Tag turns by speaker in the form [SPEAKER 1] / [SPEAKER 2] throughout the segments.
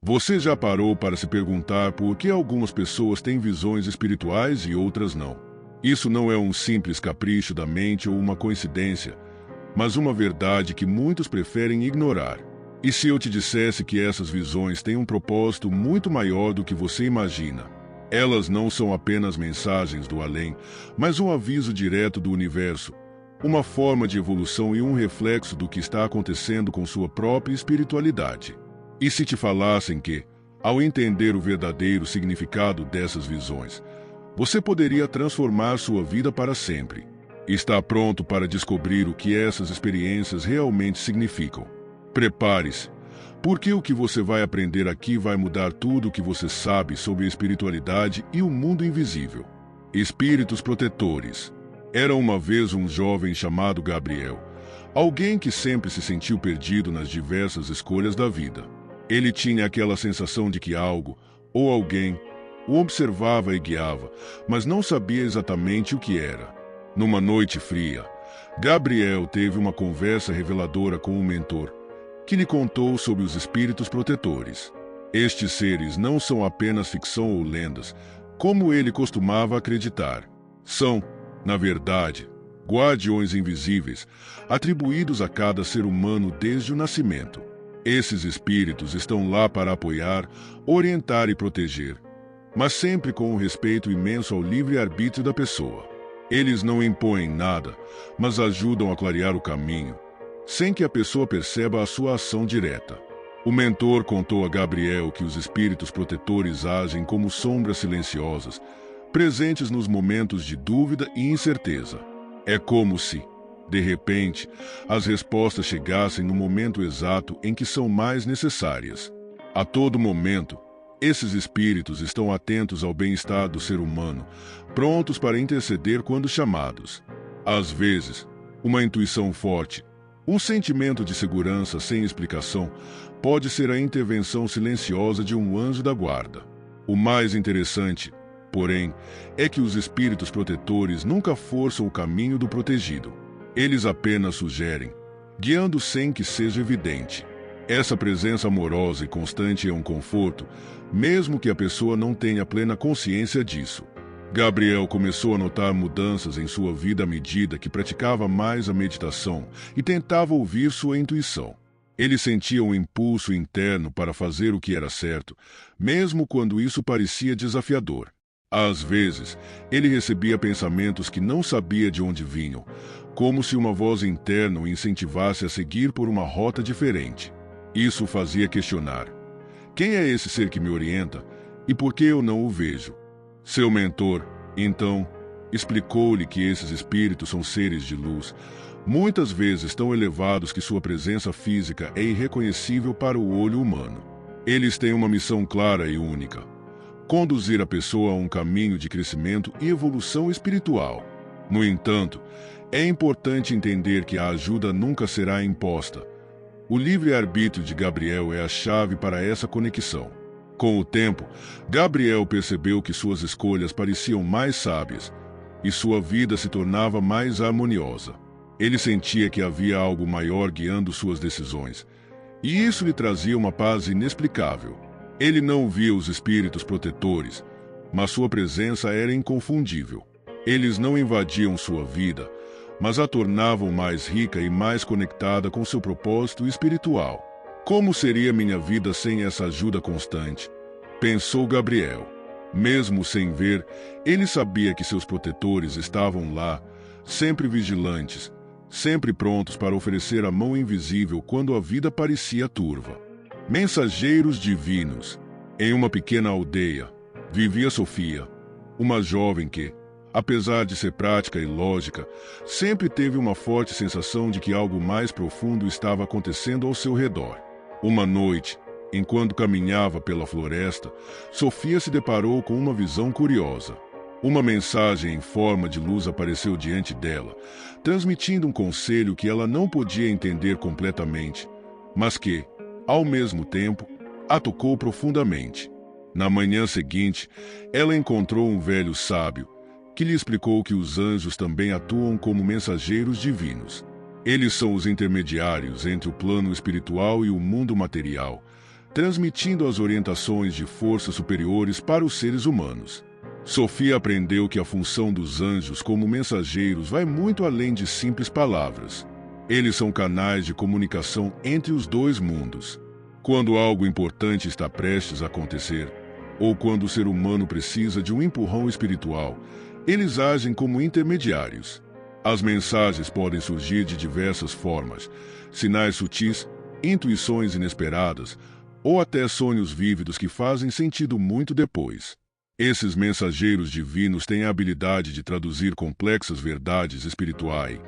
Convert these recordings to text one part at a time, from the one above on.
[SPEAKER 1] Você já parou para se perguntar por que algumas pessoas têm visões espirituais e outras não? Isso não é um simples capricho da mente ou uma coincidência, mas uma verdade que muitos preferem ignorar. E se eu te dissesse que essas visões têm um propósito muito maior do que você imagina? Elas não são apenas mensagens do além, mas um aviso direto do universo, uma forma de evolução e um reflexo do que está acontecendo com sua própria espiritualidade. E se te falassem que, ao entender o verdadeiro significado dessas visões, você poderia transformar sua vida para sempre? Está pronto para descobrir o que essas experiências realmente significam? Prepare-se, porque o que você vai aprender aqui vai mudar tudo o que você sabe sobre a espiritualidade e o mundo invisível. Espíritos protetores. Era uma vez um jovem chamado Gabriel, alguém que sempre se sentiu perdido nas diversas escolhas da vida. Ele tinha aquela sensação de que algo, ou alguém, o observava e guiava, mas não sabia exatamente o que era. Numa noite fria, Gabriel teve uma conversa reveladora com um mentor, que lhe contou sobre os espíritos protetores. Estes seres não são apenas ficção ou lendas, como ele costumava acreditar. São, na verdade, guardiões invisíveis, atribuídos a cada ser humano desde o nascimento. Esses espíritos estão lá para apoiar, orientar e proteger, mas sempre com um respeito imenso ao livre-arbítrio da pessoa. Eles não impõem nada, mas ajudam a clarear o caminho, sem que a pessoa perceba a sua ação direta. O mentor contou a Gabriel que os espíritos protetores agem como sombras silenciosas, presentes nos momentos de dúvida e incerteza. É como se, de repente, as respostas chegassem no momento exato em que são mais necessárias. A todo momento, esses espíritos estão atentos ao bem-estar do ser humano, prontos para interceder quando chamados. Às vezes, uma intuição forte, um sentimento de segurança sem explicação, pode ser a intervenção silenciosa de um anjo da guarda. O mais interessante, porém, é que os espíritos protetores nunca forçam o caminho do protegido. Eles apenas sugerem, guiando sem que seja evidente. Essa presença amorosa e constante é um conforto, mesmo que a pessoa não tenha plena consciência disso. Gabriel começou a notar mudanças em sua vida à medida que praticava mais a meditação e tentava ouvir sua intuição. Ele sentia um impulso interno para fazer o que era certo, mesmo quando isso parecia desafiador. Às vezes, ele recebia pensamentos que não sabia de onde vinham, como se uma voz interna o incentivasse a seguir por uma rota diferente. Isso o fazia questionar: quem é esse ser que me orienta e por que eu não o vejo? Seu mentor, então, explicou-lhe que esses espíritos são seres de luz, muitas vezes tão elevados que sua presença física é irreconhecível para o olho humano. Eles têm uma missão clara e única: conduzir a pessoa a um caminho de crescimento e evolução espiritual. No entanto, é importante entender que a ajuda nunca será imposta. O livre-arbítrio de Gabriel é a chave para essa conexão. Com o tempo, Gabriel percebeu que suas escolhas pareciam mais sábias e sua vida se tornava mais harmoniosa. Ele sentia que havia algo maior guiando suas decisões, e isso lhe trazia uma paz inexplicável. Ele não via os espíritos protetores, mas sua presença era inconfundível. Eles não invadiam sua vida, mas a tornavam mais rica e mais conectada com seu propósito espiritual. Como seria minha vida sem essa ajuda constante? Pensou Gabriel. Mesmo sem ver, ele sabia que seus protetores estavam lá, sempre vigilantes, sempre prontos para oferecer a mão invisível quando a vida parecia turva. Mensageiros divinos. Em uma pequena aldeia, vivia Sofia, uma jovem que, apesar de ser prática e lógica, sempre teve uma forte sensação de que algo mais profundo estava acontecendo ao seu redor. Uma noite, enquanto caminhava pela floresta, Sofia se deparou com uma visão curiosa. Uma mensagem em forma de luz apareceu diante dela, transmitindo um conselho que ela não podia entender completamente, mas que, ao mesmo tempo, a tocou profundamente. Na manhã seguinte, ela encontrou um velho sábio, que lhe explicou que os anjos também atuam como mensageiros divinos. Eles são os intermediários entre o plano espiritual e o mundo material, transmitindo as orientações de forças superiores para os seres humanos. Sofia aprendeu que a função dos anjos como mensageiros vai muito além de simples palavras. Eles são canais de comunicação entre os dois mundos. Quando algo importante está prestes a acontecer, ou quando o ser humano precisa de um empurrão espiritual, eles agem como intermediários. As mensagens podem surgir de diversas formas: sinais sutis, intuições inesperadas, ou até sonhos vívidos que fazem sentido muito depois. Esses mensageiros divinos têm a habilidade de traduzir complexas verdades espirituais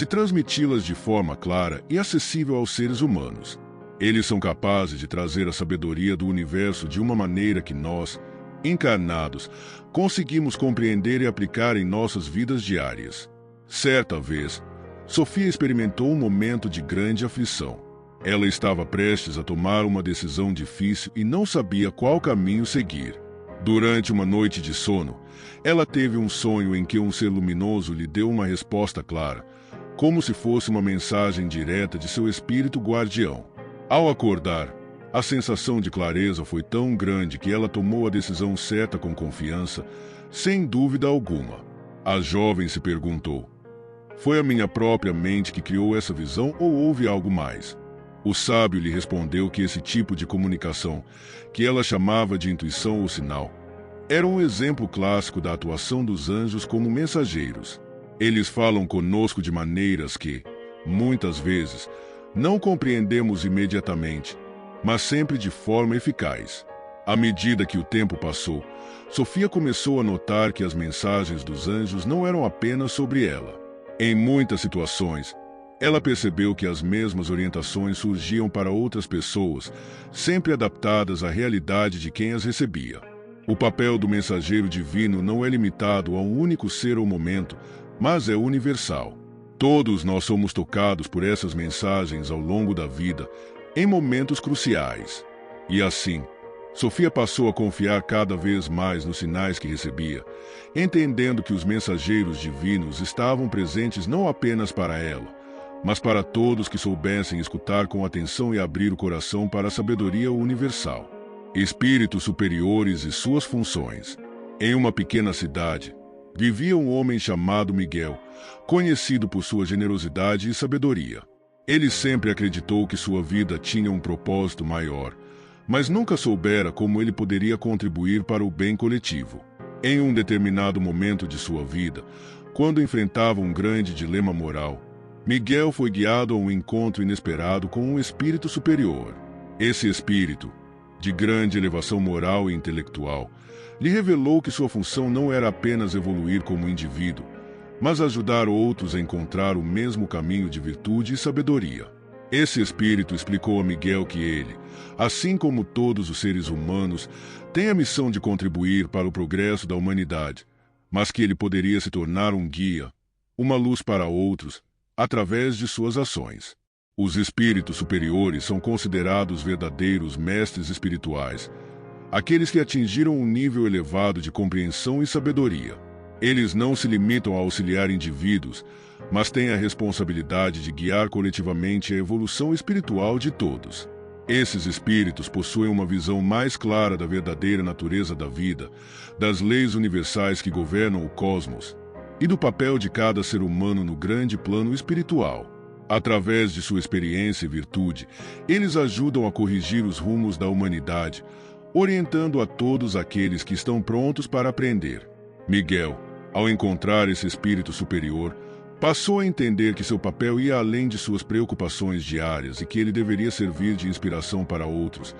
[SPEAKER 1] e transmiti-las de forma clara e acessível aos seres humanos. Eles são capazes de trazer a sabedoria do universo de uma maneira que nós, encarnados, conseguimos compreender e aplicar em nossas vidas diárias. Certa vez, Sofia experimentou um momento de grande aflição. Ela estava prestes a tomar uma decisão difícil e não sabia qual caminho seguir. Durante uma noite de sono, ela teve um sonho em que um ser luminoso lhe deu uma resposta clara, como se fosse uma mensagem direta de seu espírito guardião. Ao acordar, a sensação de clareza foi tão grande que ela tomou a decisão certa com confiança, sem dúvida alguma. A jovem se perguntou: foi a minha própria mente que criou essa visão ou houve algo mais? O sábio lhe respondeu que esse tipo de comunicação, que ela chamava de intuição ou sinal, era um exemplo clássico da atuação dos anjos como mensageiros. Eles falam conosco de maneiras que, muitas vezes, não compreendemos imediatamente, mas sempre de forma eficaz. À medida que o tempo passou, Sofia começou a notar que as mensagens dos anjos não eram apenas sobre ela. Em muitas situações, ela percebeu que as mesmas orientações surgiam para outras pessoas, sempre adaptadas à realidade de quem as recebia. O papel do mensageiro divino não é limitado a um único ser ou momento, mas é universal. Todos nós somos tocados por essas mensagens ao longo da vida, em momentos cruciais. E assim, Sofia passou a confiar cada vez mais nos sinais que recebia, entendendo que os mensageiros divinos estavam presentes não apenas para ela, mas para todos que soubessem escutar com atenção e abrir o coração para a sabedoria universal. Espíritos superiores e suas funções. Em uma pequena cidade, vivia um homem chamado Miguel, conhecido por sua generosidade e sabedoria. Ele sempre acreditou que sua vida tinha um propósito maior, mas nunca soubera como ele poderia contribuir para o bem coletivo. Em um determinado momento de sua vida, quando enfrentava um grande dilema moral, Miguel foi guiado a um encontro inesperado com um espírito superior. Esse espírito, de grande elevação moral e intelectual, lhe revelou que sua função não era apenas evoluir como indivíduo, mas ajudar outros a encontrar o mesmo caminho de virtude e sabedoria. Esse espírito explicou a Miguel que ele, assim como todos os seres humanos, tem a missão de contribuir para o progresso da humanidade, mas que ele poderia se tornar um guia, uma luz para outros, através de suas ações. Os espíritos superiores são considerados verdadeiros mestres espirituais, aqueles que atingiram um nível elevado de compreensão e sabedoria. Eles não se limitam a auxiliar indivíduos, mas têm a responsabilidade de guiar coletivamente a evolução espiritual de todos. Esses espíritos possuem uma visão mais clara da verdadeira natureza da vida, das leis universais que governam o cosmos, e do papel de cada ser humano no grande plano espiritual. Através de sua experiência e virtude, eles ajudam a corrigir os rumos da humanidade, orientando a todos aqueles que estão prontos para aprender. Miguel, ao encontrar esse espírito superior, passou a entender que seu papel ia além de suas preocupações diárias e que ele deveria servir de inspiração para outros,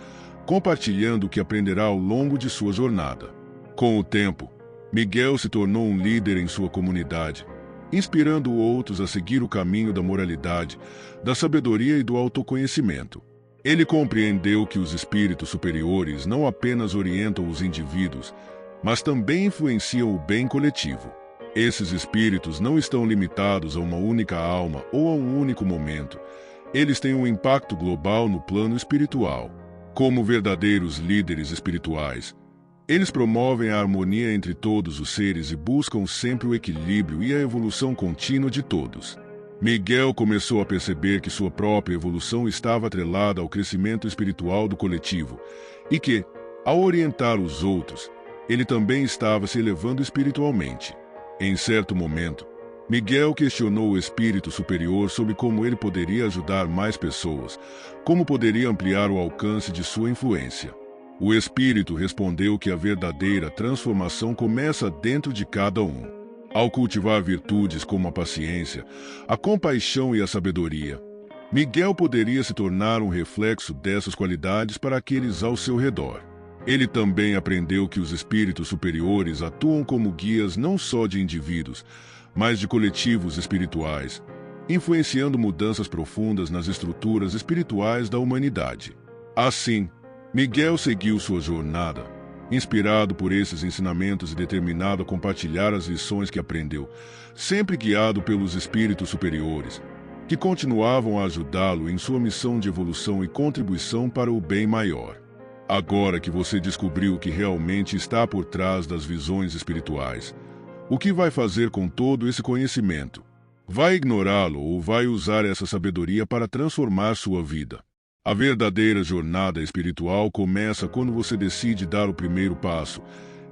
[SPEAKER 1] compartilhando o que aprenderá ao longo de sua jornada. Com o tempo, Miguel se tornou um líder em sua comunidade, inspirando outros a seguir o caminho da moralidade, da sabedoria e do autoconhecimento. Ele compreendeu que os espíritos superiores não apenas orientam os indivíduos, mas também influenciam o bem coletivo. Esses espíritos não estão limitados a uma única alma ou a um único momento. Eles têm um impacto global no plano espiritual. Como verdadeiros líderes espirituais, eles promovem a harmonia entre todos os seres e buscam sempre o equilíbrio e a evolução contínua de todos. Miguel começou a perceber que sua própria evolução estava atrelada ao crescimento espiritual do coletivo e que, ao orientar os outros, ele também estava se elevando espiritualmente. Em certo momento, Miguel questionou o espírito superior sobre como ele poderia ajudar mais pessoas, como poderia ampliar o alcance de sua influência. O espírito respondeu que a verdadeira transformação começa dentro de cada um. Ao cultivar virtudes como a paciência, a compaixão e a sabedoria, Miguel poderia se tornar um reflexo dessas qualidades para aqueles ao seu redor. Ele também aprendeu que os espíritos superiores atuam como guias não só de indivíduos, mas de coletivos espirituais, influenciando mudanças profundas nas estruturas espirituais da humanidade. Assim, Miguel seguiu sua jornada, inspirado por esses ensinamentos e determinado a compartilhar as lições que aprendeu, sempre guiado pelos espíritos superiores, que continuavam a ajudá-lo em sua missão de evolução e contribuição para o bem maior. Agora que você descobriu o que realmente está por trás das visões espirituais, o que vai fazer com todo esse conhecimento? Vai ignorá-lo ou vai usar essa sabedoria para transformar sua vida? A verdadeira jornada espiritual começa quando você decide dar o primeiro passo,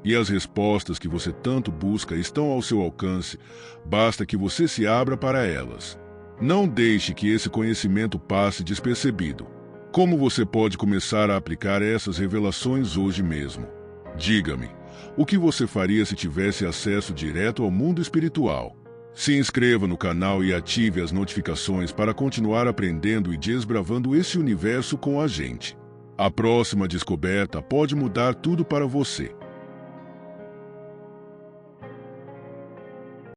[SPEAKER 1] e as respostas que você tanto busca estão ao seu alcance, basta que você se abra para elas. Não deixe que esse conhecimento passe despercebido. Como você pode começar a aplicar essas revelações hoje mesmo? Diga-me, o que você faria se tivesse acesso direto ao mundo espiritual? Se inscreva no canal e ative as notificações para continuar aprendendo e desbravando esse universo com a gente. A próxima descoberta pode mudar tudo para você.